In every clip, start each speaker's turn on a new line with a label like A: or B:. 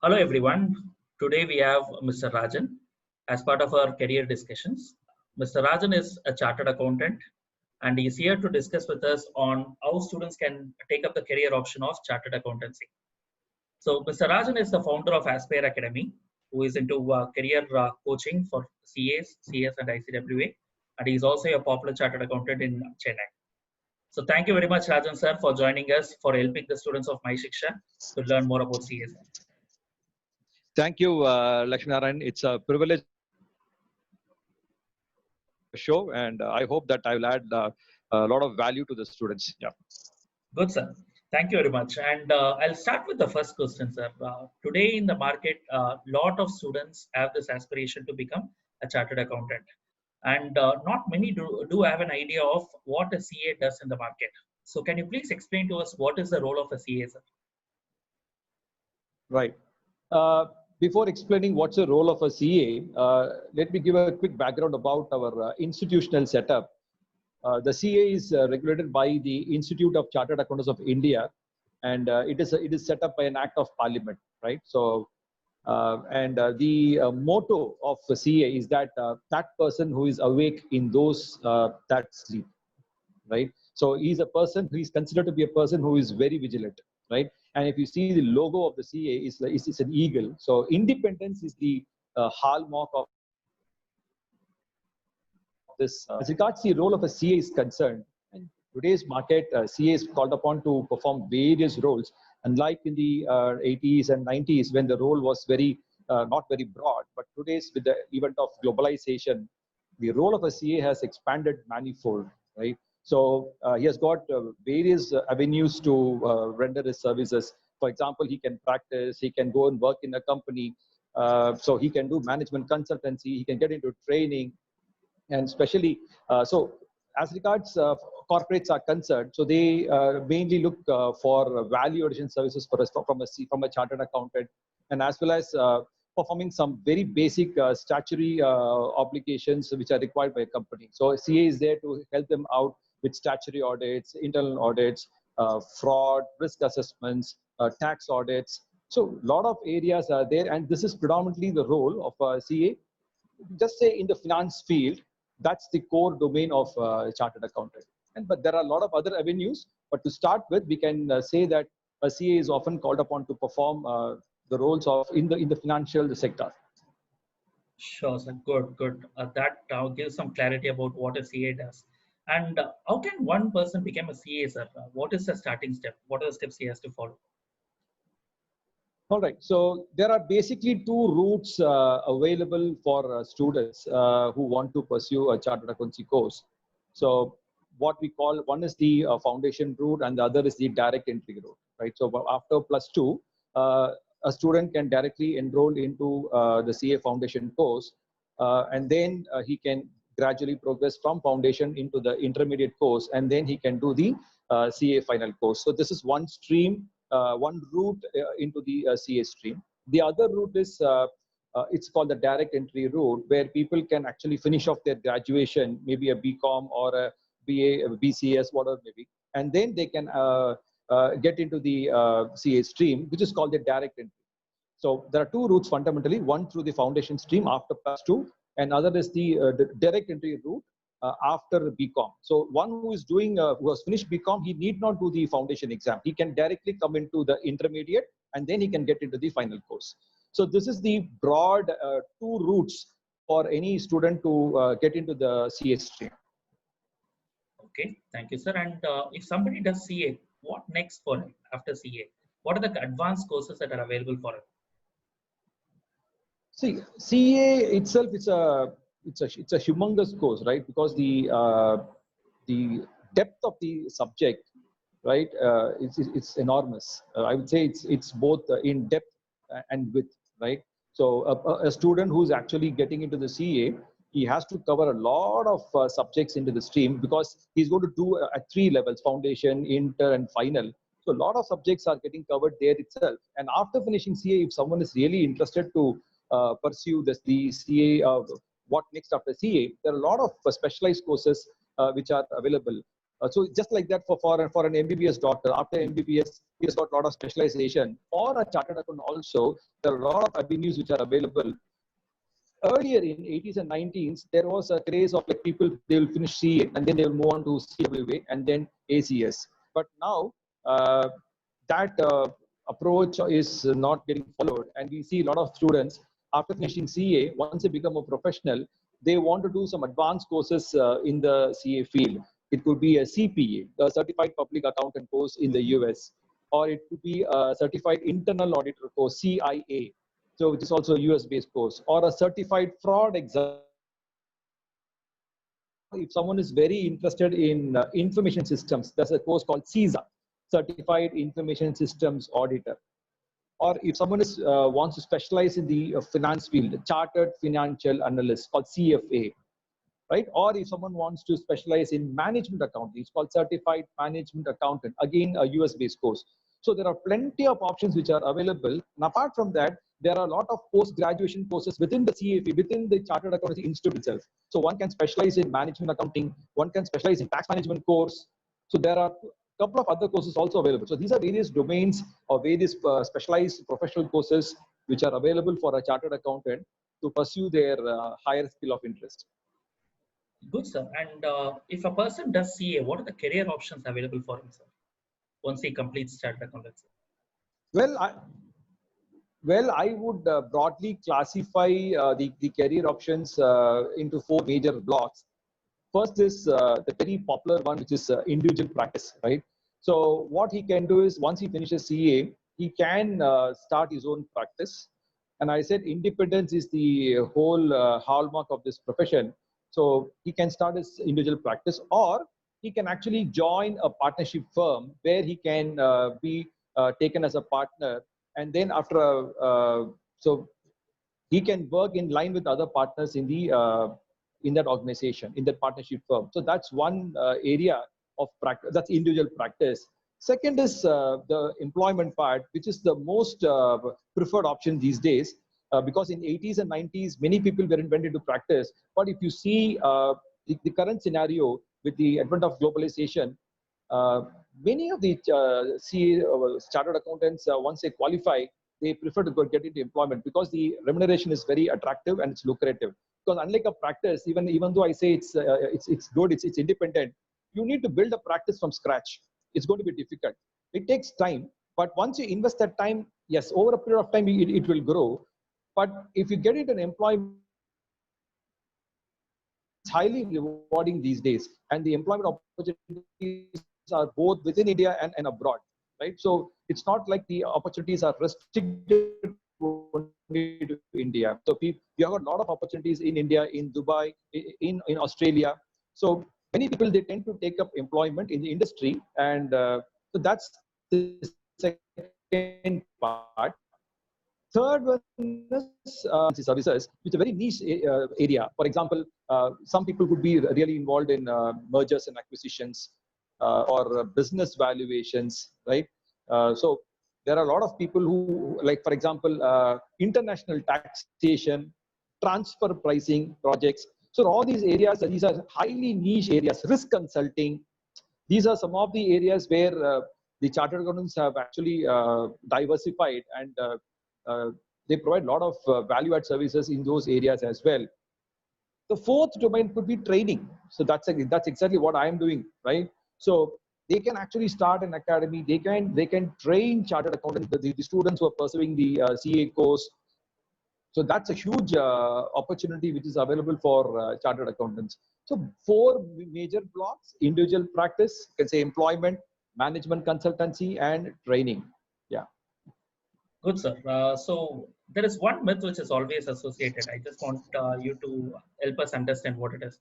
A: Hello everyone. Today we have Mr. Rajan as part of our career discussions. Mr. Rajan is a chartered accountant and he is here to discuss with us on how students can take up the career option of chartered accountancy. So Mr. Rajan is the founder of Aspire Academy, who is into career coaching for CAs, CS and ICWA, and he is also a popular chartered accountant in Chennai. So thank you very much, Rajan sir, for joining us for helping the students of MyShiksha to learn more about CAs.
B: Thank you, Lakshminarayan. It's a privilege show, and I hope that I will add a lot of value to the students. Yeah.
A: Good, sir. Thank you very much. And I'll start with the first question, sir. Today in the market, a lot of students have this aspiration to become a chartered accountant. And not many do have an idea of what a CA does in the market. So can you please explain to us what is the role of a CA, sir?
B: Right. Before explaining what's the role of a CA, let me give a quick background about our institutional setup. The CA is regulated by the Institute of Chartered Accountants of India, and it is set up by an act of parliament, right? So, the motto of the CA is that that person who is awake in those that sleep, right? So he's a person who is considered to be a person who is very vigilant, right? And if you see the logo of the CA, it's an eagle. So independence is the hallmark of this. As regards the role of a CA is concerned, in today's market, CA is called upon to perform various roles. Unlike in the 80s and 90s, when the role was not very broad, but today's with the event of globalization, the role of a CA has expanded manifold, right? So he has got various avenues to render his services. For example, he can practice, he can go and work in a company, so he can do management consultancy, he can get into training, and especially, so as regards corporates are concerned, so they mainly look for value addition services from a chartered accountant, and as well as performing some very basic statutory obligations which are required by a company. So CA is there to help them out with statutory audits, internal audits, fraud, risk assessments, tax audits. So a lot of areas are there, and this is predominantly the role of CA. Just say in the finance field, that's the core domain of chartered accountant. But there are a lot of other avenues. But to start with, we can say that a CA is often called upon to perform the roles of in the financial sector.
A: Sure, sir. Good. That gives some clarity about what a CA does. And how can one person become a CA, sir? What is the starting step? What are the steps he has to follow?
B: All right. So there are basically two routes available for students who want to pursue a chartered accountancy course. So what we call, one is the foundation route and the other is the direct entry route, right? So after +2, a student can directly enroll into the CA foundation course, and then he can gradually progress from foundation into the intermediate course, and then he can do the CA final course. So this is one stream, one route into the CA stream. The other route is it's called the direct entry route, where people can actually finish off their graduation, maybe a BCom or a BA, BCS, whatever it may be, and then they can get into the CA stream, which is called the direct entry. So there are two routes fundamentally, one through the foundation stream after +2, and other is the direct entry route after BCom. So one who is doing, who has finished BCom, he need not do the foundation exam. He can directly come into the intermediate and then he can get into the final course. So this is the broad two routes for any student to get into the CA stream.
A: Okay, thank you, sir. And if somebody does CA, what next for him after CA? What are the advanced courses that are available for him?
B: See, CA itself it's a humongous course, right? Because the depth of the subject, right, it's enormous. I would say it's both in depth and width, right? So a student who's actually getting into the CA, he has to cover a lot of subjects into the stream because he's going to do at 3 levels: foundation, inter, and final. So a lot of subjects are getting covered there itself. And after finishing CA, if someone is really interested to pursue the CA, what next after CA, there are a lot of specialized courses which are available. So just like that for an MBBS doctor, after MBBS, he has got a lot of specialization. For a chartered accountant also, there are a lot of avenues which are available. Earlier in 80s and 90s, there was a craze of like people, they will finish CA and then they will move on to CWA and then ACS. But now that approach is not getting followed. And we see a lot of students after finishing CA, once they become a professional, they want to do some advanced courses in the CA field. It could be a CPA, the Certified Public Accountant course in the US, or it could be a Certified Internal Auditor course, CIA. So which is also a US-based course, or a certified fraud exam. If someone is very interested in information systems, there's a course called CISA, Certified Information Systems Auditor. Or if someone is wants to specialize in the finance field, Chartered Financial Analyst, called CFA, right? Or if someone wants to specialize in management accounting, it's called Certified Management Accountant, again a US-based course. So there are plenty of options which are available. And apart from that, there are a lot of post-graduation courses within the CFA, within the Chartered Accountancy Institute itself. So one can specialize in management accounting, one can specialize in tax management course. So there are a couple of other courses also available. So these are various domains or various specialized professional courses which are available for a chartered accountant to pursue their higher skill of interest.
A: Good, sir. And if a person does CA, what are the career options available for him, sir, once he completes chartered accountancy?
B: Well, I would broadly classify the career options into four major blocks. First is the very popular one, which is individual practice, right? So what he can do is once he finishes CA, he can start his own practice. And I said independence is the whole hallmark of this profession. So he can start his individual practice, or he can actually join a partnership firm where he can be taken as a partner. And then after, so he can work in line with other partners in the in that organization, in that partnership firm. So that's one area of practice. That's individual practice. Second is the employment part, which is the most preferred option these days, because in 80s and 90s, many people were invented into practice. But if you see the current scenario with the advent of globalization, many of the CA, chartered accountants, once they qualify, they prefer to get into employment because the remuneration is very attractive and it's lucrative. Because unlike a practice, even though I say it's good, it's independent, you need to build a practice from scratch. It's going to be difficult. It takes time, but once you invest that time, yes, over a period of time, it will grow. But if you get into an employment, it's highly rewarding these days, and the employment opportunities are both within India and abroad, right? So it's not like the opportunities are restricted only to India. So you have a lot of opportunities in India, in Dubai, in Australia. So many people, they tend to take up employment in the industry, and so that's the second part. Third one is services, which is a very niche area. For example, some people could be really involved in mergers and acquisitions or business valuations, right? So there are a lot of people who, like, for example, international taxation, transfer pricing projects. So all these areas, these are highly niche areas. Risk consulting. These are some of the areas where the chartered accountants have actually diversified, and they provide a lot of value-add services in those areas as well. The fourth domain could be training. So that's exactly what I am doing, right? So they can actually start an academy. They can train chartered accountants, the students who are pursuing the CA course. So that's a huge opportunity which is available for chartered accountants. So four major blocks: individual practice, you can say employment, management consultancy, and training. Yeah.
A: Good, sir. So there is one myth which is always associated. I just want you to help us understand what it is.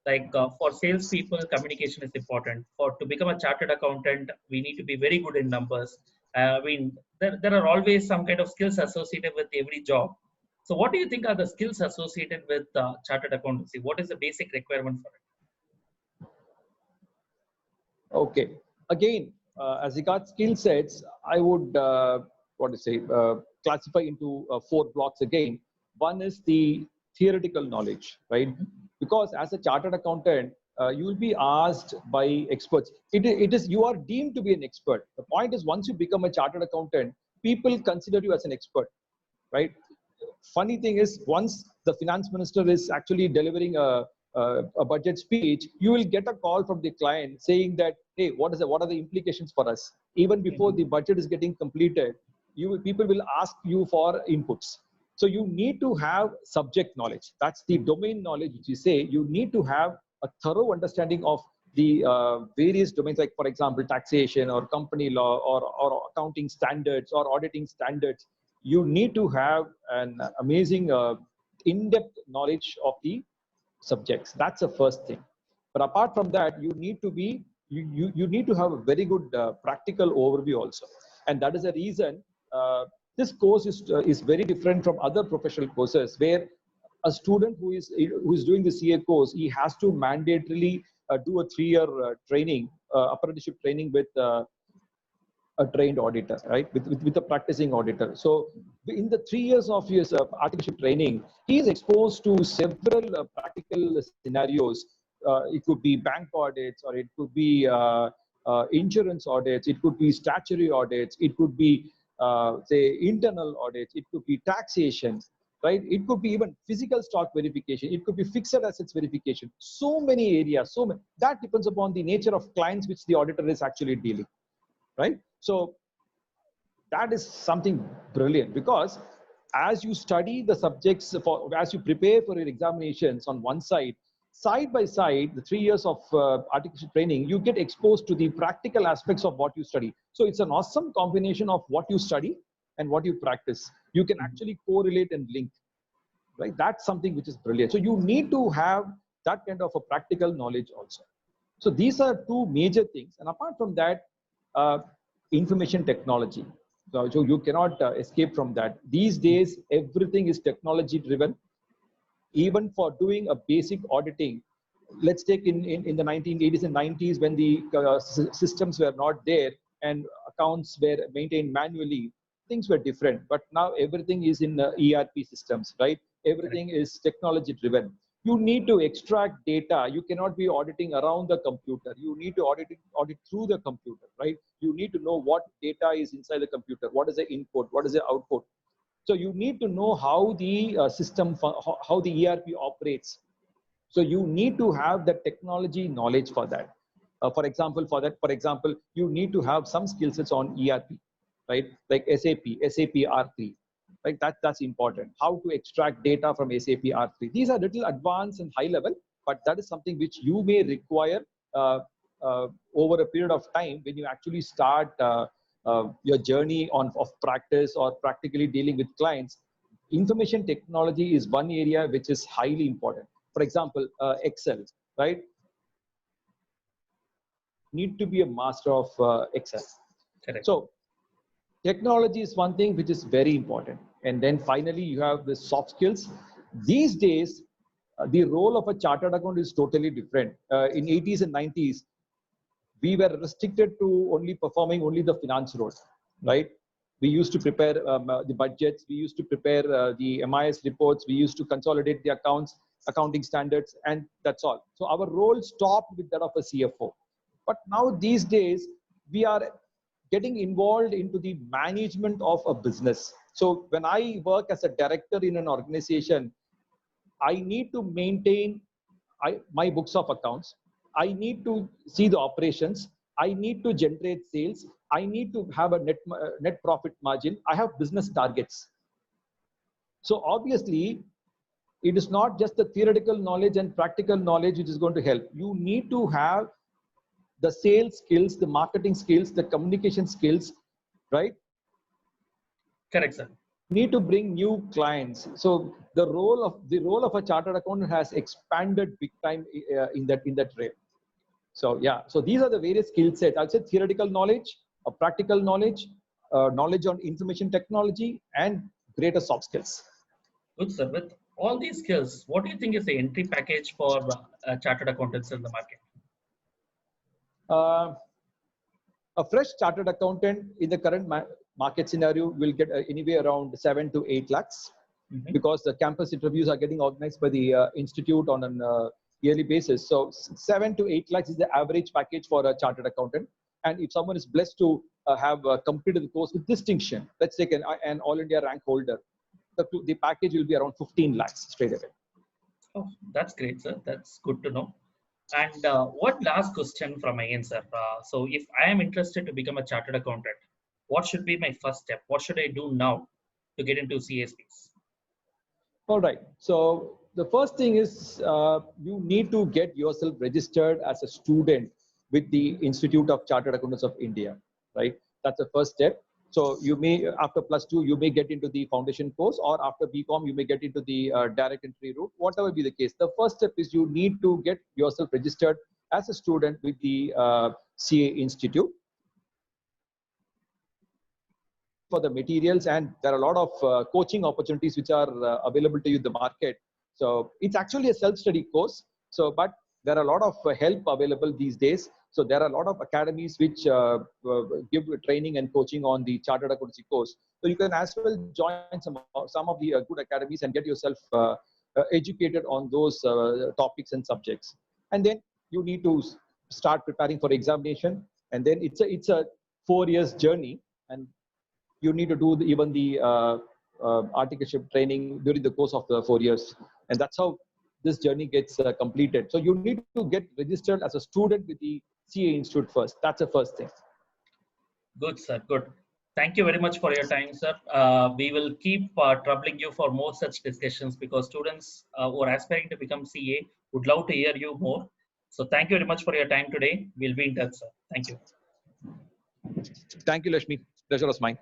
A: Like for salespeople, communication is important. To become a chartered accountant, we need to be very good in numbers. I mean, there are always some kind of skills associated with every job. So what do you think are the skills associated with chartered accountancy? What is the basic requirement for it?
B: Okay. Again, as regards skill sets, I would classify into four blocks again. One is the theoretical knowledge, right? Because as a chartered accountant, you will be asked by experts. It is you are deemed to be an expert. The point is, once you become a chartered accountant, people consider you as an expert, right? Funny thing is, once the finance minister is actually delivering a budget speech, you will get a call from the client saying that, hey, what are the implications for us? Even before the budget is getting completed, people will ask you for inputs. So you need to have subject knowledge. That's the domain knowledge which you say. You need to have a thorough understanding of the various domains, like for example, taxation or company law or accounting standards or auditing standards. You need to have an amazing in-depth knowledge of the subjects. That's the first thing. But apart from that, you need to have a very good practical overview also. And that is the reason this course is very different from other professional courses, where a student who is doing the CA course, he has to mandatorily do a 3-year training, apprenticeship training with a trained auditor, right? With a practicing auditor. So in the 3 years of his apprenticeship training, he is exposed to several practical scenarios. It could be bank audits, or it could be insurance audits, it could be statutory audits, it could be say internal audits, it could be taxation, right? It could be even physical stock verification, it could be fixed assets verification. So many areas, that depends upon the nature of clients which the auditor is actually dealing, right? So that is something brilliant, because as you study the subjects, as you prepare for your examinations on one side by side, the 3 years of artificial training, you get exposed to the practical aspects of what you study. So it's an awesome combination of what you study and what you practice. You can actually correlate and link, right? That's something which is brilliant. So you need to have that kind of a practical knowledge also. So these are two major things. And apart from that, information technology. So you cannot escape from that. These days, everything is technology driven. Even for doing a basic auditing, let's take in the 1980s and 90s, when the systems were not there and accounts were maintained manually, things were different. But now everything is in ERP systems, right? Everything is technology driven. You need to extract data. You cannot be auditing around the computer. You need to audit through the computer, right? You need to know what data is inside the computer. What is the input? What is the output? So you need to know how the system, how the ERP operates. So you need to have the technology knowledge for that. For example, you need to have some skill sets on ERP, right? Like SAP R3, right? That's important. How to extract data from SAP R3. These are little advanced and high level, but that is something which you may require over a period of time when you actually start your journey of practice or practically dealing with clients. Information technology is one area which is highly important. For example, Excel, right? Need to be a master of Excel.
A: Correct.
B: So technology is one thing which is very important. And then finally, you have the soft skills. These days, the role of a chartered accountant is totally different. In 80s and 90s, we were restricted to performing only the finance role, right? We used to prepare the budgets. We used to prepare the MIS reports. We used to consolidate the accounts, accounting standards, and that's all. So our role stopped with that of a CFO. But now these days, we are getting involved into the management of a business. So when I work as a director in an organization, I need to maintain my books of accounts. I need to see the operations. I need to generate sales. I need to have a net profit margin. I have business targets. So obviously, it is not just the theoretical knowledge and practical knowledge which is going to help. You need to have the sales skills, the marketing skills, the communication skills, right?
A: Correct, sir.
B: Need to bring new clients. So the role of a chartered accountant has expanded big time in that realm. So yeah, so these are the various skill sets. I'll say theoretical knowledge, a practical knowledge, knowledge on information technology, and greater soft skills.
A: Good, sir. With all these skills, what do you think is the entry package for chartered accountants in the market?
B: A fresh chartered accountant in the current market scenario will get anywhere around 7 to 8 lakhs, because the campus interviews are getting organized by the institute on an yearly basis. So 7 to 8 lakhs is the average package for a chartered accountant. And if someone is blessed to have completed the course with distinction, let's take an All India rank holder, the package will be around 15 lakhs straight away.
A: Oh, that's great, sir. That's good to know. And one last question from my end, sir. So if I am interested to become a chartered accountant, what should be my first step? What should I do now to get into CASPs?
B: All right. So the first thing is you need to get yourself registered as a student with the Institute of Chartered Accountants of India, right? That's the first step. So you may, after +2, you may get into the foundation course, or after BCom, you may get into the direct entry route, whatever be the case. The first step is you need to get yourself registered as a student with the CA Institute for the materials, and there are a lot of coaching opportunities which are available to you in the market. So it's actually a self-study course. So, but there are a lot of help available these days. So there are a lot of academies which give training and coaching on the chartered accountancy course. So you can as well join some of the good academies and get yourself educated on those topics and subjects. And then you need to start preparing for examination. And then it's a 4 years journey, and you need to do even the articleship training during the course of the 4 years. And that's how this journey gets completed. So you need to get registered as a student with the CA Institute first. That's the first thing.
A: Good, sir. Good. Thank you very much for your time, sir. We will keep troubling you for more such discussions, because students who are aspiring to become CA would love to hear you more. So thank you very much for your time today. We'll be in touch, sir. Thank you.
B: Thank you, Lakshmi. Pleasure was mine.